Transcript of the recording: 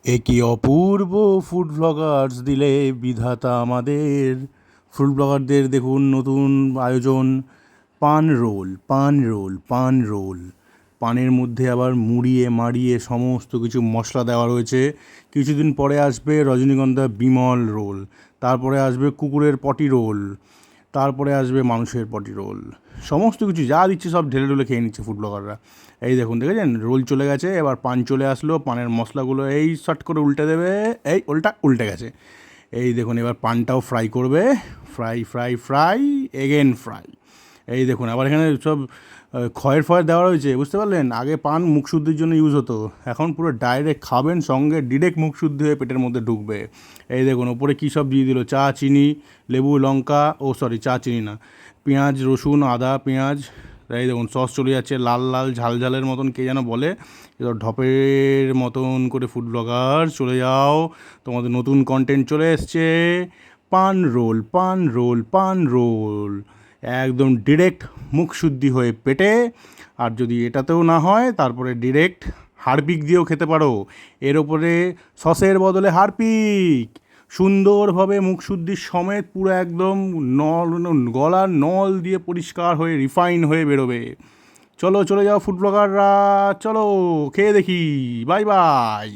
এ কি অপূর্ব food Bloggers দিলে বিধাতা আমাদের। ফুড ব্লগারদের দেখুন নতুন আয়োজন, পান রোল, পান রোল, পান রোল। পানের মধ্যে আবার মুড়িয়ে মাড়িয়ে সমস্ত কিছু মশলা দেওয়া রয়েছে। কিছুদিন পরে আসবে রজনীগন্ধা বিমল রোল, তারপরে আসবে কুকুরের পটি রোল, তারপরে আসবে মানুষের পটি রোল। সমস্ত কিছু যা দিচ্ছে সব ঢেলে ঢুলে খেয়ে নিচ্ছে ফুড ব্লগাররা। এই দেখুন, দেখেছেন রোল চলে গেছে, এবার পান চলে আসলো। পানের মশলাগুলো এই শর্ট করে উল্টে দেবে, এই উল্টে গেছে। এই দেখুন এবার পানটাও ফ্রাই করবে, fry fry fry again fry. এই দেখুন আবার এখানে সব খয়ের ফয়ের দেওয়া রয়েছে, বুঝতে পারলেন? আগে পান মুখশুদ্ধির জন্য ইউজ হতো, এখন পুরো ডাইরেক্ট খাবেন, সঙ্গে ডিরেক্ট মুখশুদ্ধি হয়ে পেটের মধ্যে ঢুকবে। এই দেখুন ওপরে কী সব দিয়ে দিল, চা, চিনি, লেবু, লঙ্কা, চা চিনি না, পেঁয়াজ, রসুন, আদা, পেঁয়াজ। এই দেখুন সস চলে যাচ্ছে, লাল লাল ঝাল ঝালের মতন কে যেন বলে, এবার ঢপের মতন করে। ফুড ব্লগার চলে যাও, তোমাদের নতুন কন্টেন্ট চলে এসছে। পান রোল, পান রোল, পান রোল, একদম ডিরেক্ট মুখ শুদ্ধি হয়ে পেটে। আর যদি এটাতেও না হয় তারপরে ডিরেক্ট হারপিক দিয়েও খেতে পারো। এর ওপরে সসের বদলে হারপিক, সুন্দরভাবে মুখশুদ্ধির সমেত পুরো একদম নল, গলার নল দিয়ে পরিষ্কার হয়ে রিফাইন হয়ে বেরোবে। চলো চলে যাও ফুড ব্লগাররা, চলো খেয়ে দেখি। Bye bye.